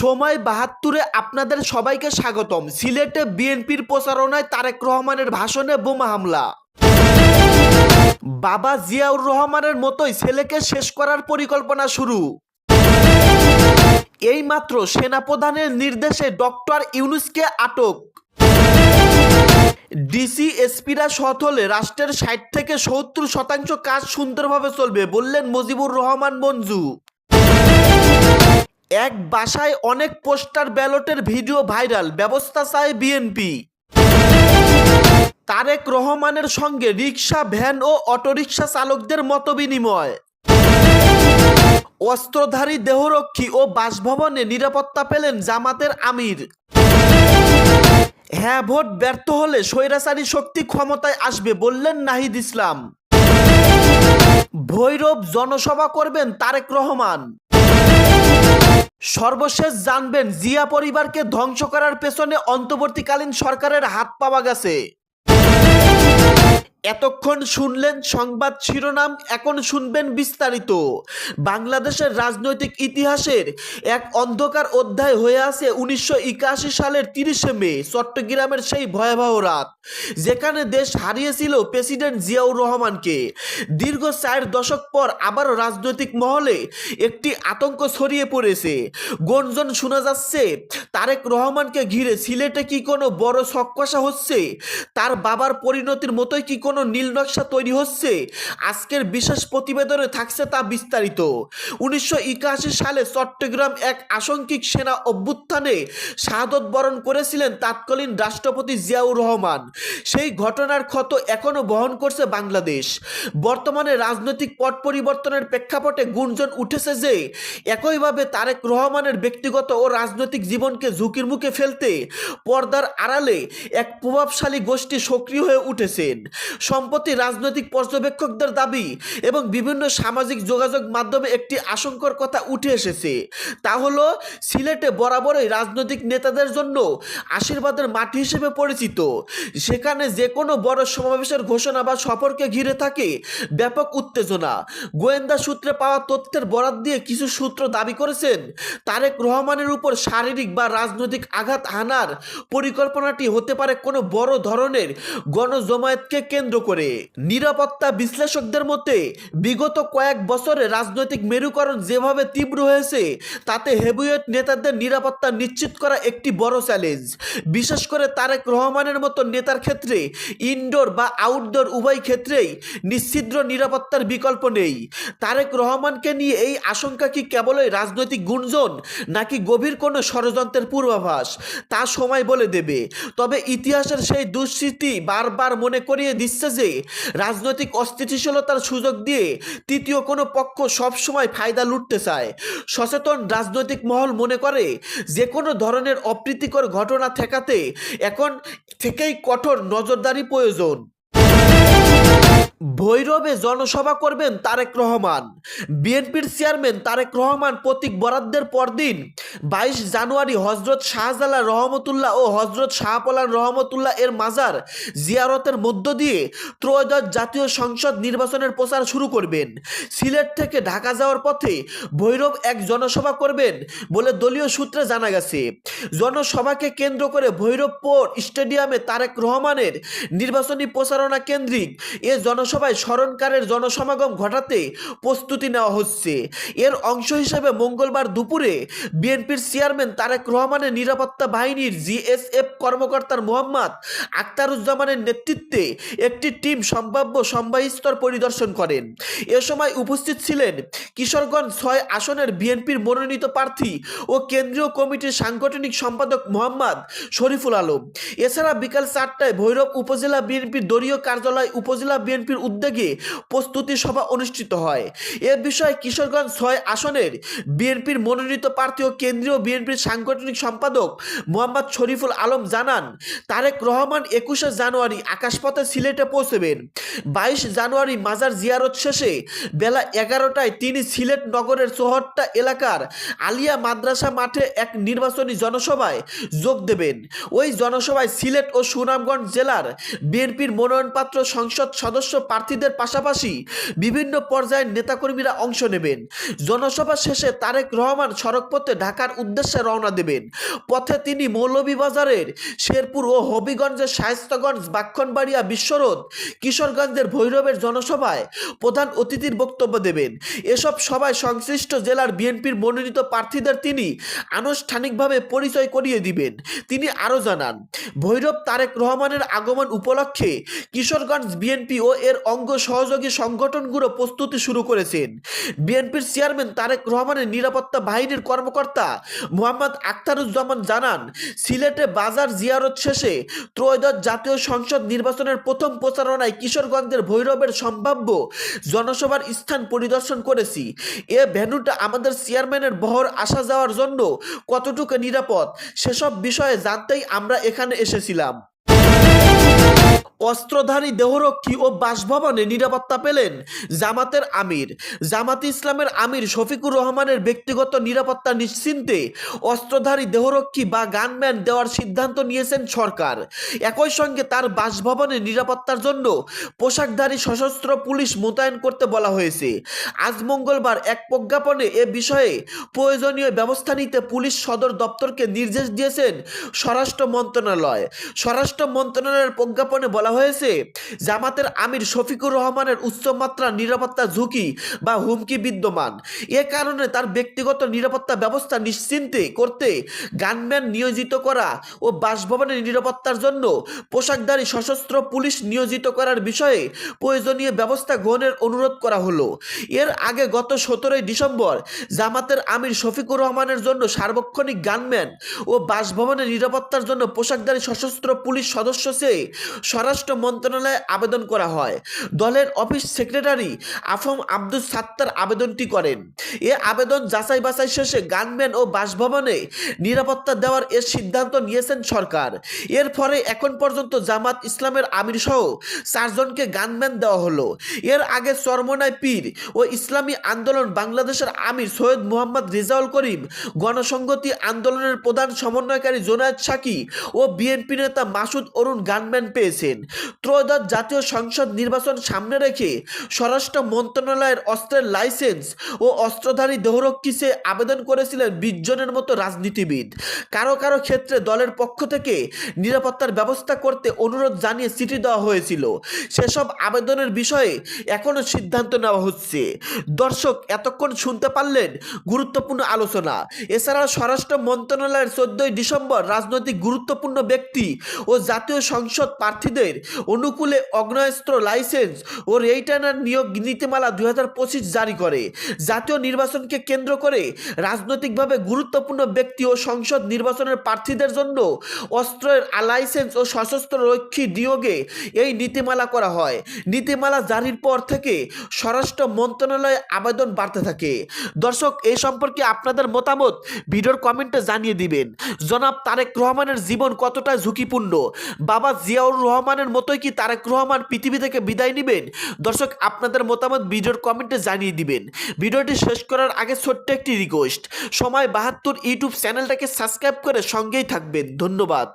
সময় ৭২-এ আপনাদের সবাইকে স্বাগতম। সিলেটে বিএনপির প্রচারণায় তারেক রহমানের ভাষণে বোমা হামলা। বাবা জিয়াউর রহমানের মতোই ছেলেকে শেষ করার পরিকল্পনা শুরু। এইমাত্র সেনাপ্রধানের নির্দেশে ডক্টর ইউনূসকে আটক। ডিসি এসপিরা সৎ হলে রাষ্ট্রের ৬০ থেকে ৭০% কাজ সুন্দরভাবে চলবে বললেন মুজিবুর রহমান মঞ্জু। এক বাসায় অনেক পোস্টার ব্যালটের ভিডিও ভাইরাল, ব্যবস্থা চায় বিএনপি। তারেক রহমানের সঙ্গে রিকশা, ভ্যান ও অটোরিকশা চালকদের মতবিনিময়। অস্ত্রধারী দেহরক্ষী ও বাসভবনে নিরাপত্তা পেলেন জামাতের আমির। হ্যাঁ ভোট ব্যর্থ হলে স্বৈরাচারী শক্তি ক্ষমতায় আসবে বললেন নাহিদ ইসলাম। ভৈরব জনসভা করবেন তারেক রহমান। সর্বশেষ জানবেন জিয়া পরিবারকে ধ্বংস করার পেছনে অন্তর্বর্তীকালীন সরকারের হাত পাওয়া গেছে। এতক্ষণ শুনলেন সংবাদ শিরোনাম, এখন শুনবেন বিস্তারিত। বাংলাদেশের রাজনৈতিক ইতিহাসের এক অন্ধকার অধ্যায় হয়ে আছে ১৯৮১ সালের ৩০শে মে, চট্টগ্রামের সেই ভয়াবহ রাত, যেখানে দেশ হারিয়েছিল প্রেসিডেন্ট জিয়াউর রহমানকে। দীর্ঘ ৪ দশক পর আবারও রাজনৈতিক মহলে একটি আতঙ্ক ছড়িয়ে পড়েছে। গুঞ্জন শোনা যাচ্ছে তারেক রহমানকে ঘিরে সিলেটে কি কোনো বড় ছককষা হচ্ছে, তার বাবার পরিণতির মতোই কি কোনো নীল নকশা তৈরি হচ্ছে। আজকের বিশেষ প্রতিবেদনে থাকছে তা বিস্তারিত। ১৯৮১ সালে চট্টগ্রাম এক আংশিক সেনা অভ্যুত্থানে শাহাদত বরণ করেছিলেন তৎকালীন রাষ্ট্রপতি জিয়াউর রহমান। সেই ঘটনার ক্ষত এখনো বহন করছে বাংলাদেশ। বর্তমানে রাজনৈতিক পট পরিবর্তনের প্রেক্ষাপটে গুঞ্জন উঠেছে যে একইভাবে তারেক রহমানের ব্যক্তিগত ও রাজনৈতিক জীবনকে ঝুঁকির মুখে ফেলতে পর্দার আড়ালে এক প্রভাবশালী গোষ্ঠী সক্রিয় হয়ে উঠেছেন। সম্প্রতি রাজনৈতিক পর্যবেক্ষকদের দাবি এবং বিভিন্ন সামাজিক যোগাযোগ মাধ্যমে একটি আশঙ্কার কথা উঠে এসেছে। তা হলো সিলেটে বরাবরই রাজনৈতিক নেতাদের জন্য আশীর্বাদের মাটি হিসেবে পরিচিত। সেখানে যে কোনো বড় সমাবেশের ঘোষণা বা সফরকে ঘিরে থাকে ব্যাপক উত্তেজনা। গোয়েন্দা সূত্রে পাওয়া তথ্যের বরাত দিয়ে কিছু সূত্র দাবি করেছেন তারেক রহমানের উপর শারীরিক বা রাজনৈতিক আঘাত হানার পরিকল্পনাটি হতে পারে কোনো বড় ধরনের গণজমায়েতকে কেন্দ্র করে। নিরাপত্তা বিশ্লেষকদের মতে বিগত কয়েক বছরে রাজনৈতিক মেরুকরণ যেভাবে তীব্র হয়েছে তাতে হেভিওয়েট নেতাদের নিরাপত্তা নিশ্চিত করা একটি বড় চ্যালেঞ্জ। বিশেষ করে তারেক রহমানের মতো নেতার ক্ষেত্রে ইনডোর বা আউটডোর উভয় ক্ষেত্রেই নিশ্ছিদ্র নিরাপত্তার বিকল্প নেই। তারেক রহমানকে নিয়ে এই আশঙ্কা কি কেবলই রাজনৈতিক গুঞ্জন নাকি গভীর কোনো ষড়যন্ত্রের পূর্বাভাস, তা সময় বলে দেবে। তবে ইতিহাসের সেই দুঃস্মৃতি বারবার মনে করিয়ে দিচ্ছে যে রাজনৈতিক অস্থিতিশীলতার সুযোগ দিয়ে তৃতীয় কোনো পক্ষ সবসময় ফায়দা লুটতে চায়। সচেতন রাজনৈতিক মহল মনে করে যে কোনো ধরনের অপ্রীতিকর ঘটনা ঠেকাতে এখন থেকেই কঠোর নজরদারি প্রয়োজন। ভৈরবে জনসভা করবেন তারেক রহমান। বিএনপির চেয়ারম্যান তারেক রহমান প্রতীক বরাদ্দের পরদিন ২২ জানুয়ারি হজরত শাহজালাল রহমতুল্লাহ ও হজরত শাহপলান রহমতুল্লাহ এর মাজার জিয়ারতের মধ্য দিয়ে ত্রয়োদশ জাতীয় সংসদ নির্বাচনের প্রচার শুরু করবেন। সিলেট থেকে ঢাকা যাওয়ার পথে ভৈরব এক জনসভা করবেন বলে দলীয় সূত্রে জানা গেছে। জনসভাকে কেন্দ্র করে ভৈরব পোর্ট স্টেডিয়ামে তারেক রহমানের নির্বাচনী প্রচারণা কেন্দ্রিক এ জনসভায় স্মরণকারের জনসমাগম ঘটাতে প্রস্তুতি নেওয়া হচ্ছে। এর অংশ হিসেবে মঙ্গলবার দুপুরে বিএনপির চেয়ারম্যান তারেক রহমানের নিরাপত্তা বাহিনীর জিএসএফ কর্মকর্তার মোহাম্মদ আখতারুজ্জামানের নেতৃত্বে একটি টিম সম্ভাব্য সংবাদস্থল পরিদর্শন করেন। এ সময় উপস্থিত ছিলেন কিশোরগঞ্জ ৬ আসনের বিএনপির মনোনীত প্রার্থী ও কেন্দ্রীয় কমিটির সাংগঠনিক সম্পাদক মোহাম্মদ শরীফুল আলম। এছাড়া বিকাল ৪টায় ভৈরব উপজেলা বিএনপির দলীয় কার্যালয় উপজেলা বিএনপির উদ্যোগে প্রস্তুতি সভা অনুষ্ঠিত হয়। এ বিষয়ে কিশোরগঞ্জ ৬ আসনের বিএনপির মনোনীত প্রার্থী ও কেন্দ্রীয় বিএনপির সাংগঠনিক সম্পাদক মোহাম্মদ শরীফুল আলম জানান, তারেক রহমান ২১শে জানুয়ারি আকাশপথে সিলেটে পৌঁছবেন। ২২ জানুয়ারি মাজার জিয়ারত শেষে বেলা ১১টায় তিনি সিলেট নগরের চৌহট্টা এলাকার আলিয়া মাদ্রাসা মাঠে এক নির্বাচনী জনসভায় যোগ দেবেন। ওই জনসভায় সিলেট ও সুনামগঞ্জ জেলার বিএনপির মনোনয়নপত্র সংসদ সদস্য প্রার্থীদের পাশাপাশি বিভিন্ন পর্যায়ের নেতাকর্মীরা অংশ নেবেন। জনসভা শেষে তারেক রহমান সড়কপথে ঢাকার উদ্দেশ্যে রওনা দেবেন। পথে তিনি মৌলভীবাজারের শেরপুর ও হবিগঞ্জের শায়েস্তাগঞ্জ, ব্রাহ্মণবাড়িয়া বিশ্বরোড, কিশোরগঞ্জের ভৈরবের জনসভায় প্রধান অতিথির বক্তব্য দেবেন। এসব সভায় সংশ্লিষ্ট জেলার বিএনপির মনোনীত প্রার্থীদের তিনি আনুষ্ঠানিকভাবে পরিচয় করিয়ে দিবেন। তিনি আরও জানান, ভৈরব তারেক রহমানের আগমন উপলক্ষে কিশোরগঞ্জ বিএনপি ও এর অঙ্গ সহযোগী সংগঠনগুলো প্রস্তুতি শুরু করেছেন। বিএনপির চেয়ারম্যান তারেক রহমানের নিরাপত্তা বাহিনীর কর্মকর্তা মোহাম্মদ আখতারুজ্জামান জানান, সিলেটে বাজার জিয়ারত শেষে ত্রয়োদশ জাতীয় সংসদ নির্বাচনের প্রথম প্রচারণায় কিশোরগঞ্জের ভৈরবের সম্ভাব্য জনসভার স্থান পরিদর্শন করেছি। এ ভেন্যুটা আমাদের চেয়ারম্যানের বহর আসা যাওয়ার জন্য কতটুকু নিরাপদ সেসব বিষয়ে জানতেই আমরা এখানে এসেছিলাম। অস্ত্রধারী দেহরক্ষী ও বাসভবনে নিরাপত্তা পেলেন জামাতের আমির। জামাতে ইসলামের আমির শফিকুর রহমানের ব্যক্তিগত নিরাপত্তা নিশ্চিন্তে অস্ত্রধারী দেহরক্ষী বা গানম্যান দেওয়ার সিদ্ধান্ত নিয়েছেন সরকার। একই সঙ্গে তার বাসভবনে নিরাপত্তার জন্য পোশাকধারী সশস্ত্র পুলিশ মোতায়েন করতে বলা হয়েছে। আজ মঙ্গলবার এক প্রজ্ঞাপনে এ বিষয়ে প্রয়োজনীয় ব্যবস্থা নিতে পুলিশ সদর দপ্তরকে নির্দেশ দিয়েছেন স্বরাষ্ট্র মন্ত্রণালয়। স্বরাষ্ট্র মন্ত্রণালয়ের প্রজ্ঞাপনে বলা হয়েছে, জামাতের আমির শফিকুর রহমানের উচ্চমাত্রা নিরাপত্তা ঝুঁকি বা হুমকি বিদ্যমান। এ কারণে তার ব্যক্তিগত নিরাপত্তা ব্যবস্থা নিশ্চিন্তে করতে গানম্যান নিয়োজিত করা ও বাসভবনের নিরাপত্তার জন্য পোশাকধারী সশস্ত্র পুলিশ নিয়োজিত করার বিষয়ে প্রয়োজনীয় ব্যবস্থা গ্রহণের অনুরোধ করা হলো। এর আগে গত 17 ডিসেম্বর জামাতের আমির শফিকুর রহমানের জন্য সার্বক্ষণিক গানম্যান ও বাসভবনের নিরাপত্তার জন্য পোশাকধারী সশস্ত্র পুলিশ সদস্য চেয়ে স্বরাষ্ট্র মন্ত্রণালয়ে আবেদন করা হয়। দলের অফিস সেক্রেটারি আফম আব্দুস সাত্তার আবেদনটি করেন। এ আবেদন যাচাই বাছাই শেষে গানম্যান ও বাসভবনে নিরাপত্তা দেওয়ার এর সিদ্ধান্ত নিয়েছেন সরকার। এর ফলে এখন পর্যন্ত জামাত ইসলামের আমির সহ 4 জনকে গানম্যান দেওয়া হলো। এর আগে চরমোনাই পীর ও ইসলামী আন্দোলন বাংলাদেশের আমির সৈয়দ মোহাম্মদ রেজাউল করিম, গণসংহতি আন্দোলনের প্রধান সমন্বয়কারী জোনায়েদ সাকি ও বিএনপি নেতা মাসুদ অরুণ গানম্যান পেয়েছেন। ত্রয়োদশ জাতীয় সংসদ নির্বাচন সামনে রেখে স্বরাষ্ট্র মন্ত্রণালয়ের অস্ত্রের লাইসেন্স ও অস্ত্রধারী দেহরক্ষী চেয়ে আবেদন করেছিলেন 20 জনের মতো রাজনীতিবিদ। কারো কারো ক্ষেত্রে দলের পক্ষ থেকে নিরাপত্তার ব্যবস্থা করতে অনুরোধ জানিয়ে চিঠি দেওয়া হয়েছিল। সেসব আবেদনের বিষয়ে এখনও সিদ্ধান্ত নেওয়া হচ্ছে। দর্শক, এতক্ষণ শুনতে পারলেন গুরুত্বপূর্ণ আলোচনা। এছাড়াও স্বরাষ্ট্র মন্ত্রণালয়ের 14 ডিসেম্বর রাজনৈতিক গুরুত্বপূর্ণ ব্যক্তি ও জাতীয় সংসদ প্রার্থীদের অনুকূলে অগ্নেয়াস্ত্র লাইসেন্স ও রেইটানার নিয়োগ নীতিমালা 2025 জারি করে। জাতীয় নির্বাচনকে কেন্দ্র করে রাজনৈতিকভাবে গুরুত্বপূর্ণ ব্যক্তি ও সংসদ নির্বাচনের প্রার্থীদের জন্য অস্ত্রের লাইসেন্স ও সশস্ত্র রক্ষী নিয়োগে এই নীতিমালা করা হয়। নীতিমালা জারির পর থেকে স্বরাষ্ট্র মন্ত্রণালয়ে আবেদন বাড়তে থাকে। দর্শক, এই সম্পর্কে আপনাদের মতামত ভিডিওর কমেন্টে জানিয়ে দিবেন। জনাব তারেক রহমানের জীবন কতটা ঝুঁকিপূর্ণ? বাবা জিয়াউর রহমানের মতোই কি তারেক রহমান পৃথিবী থেকে বিদায় নেবেন? দর্শক, আপনাদের মতামত ভিডিওর কমেন্টে জানিয়ে দিবেন। ভিডিওটি শেষ করার আগে ছোট্ট একটি রিকোয়েস্ট, সময় 72 ইউটিউব চ্যানেলটাকে সাবস্ক্রাইব করে সঙ্গেই থাকবেন। ধন্যবাদ।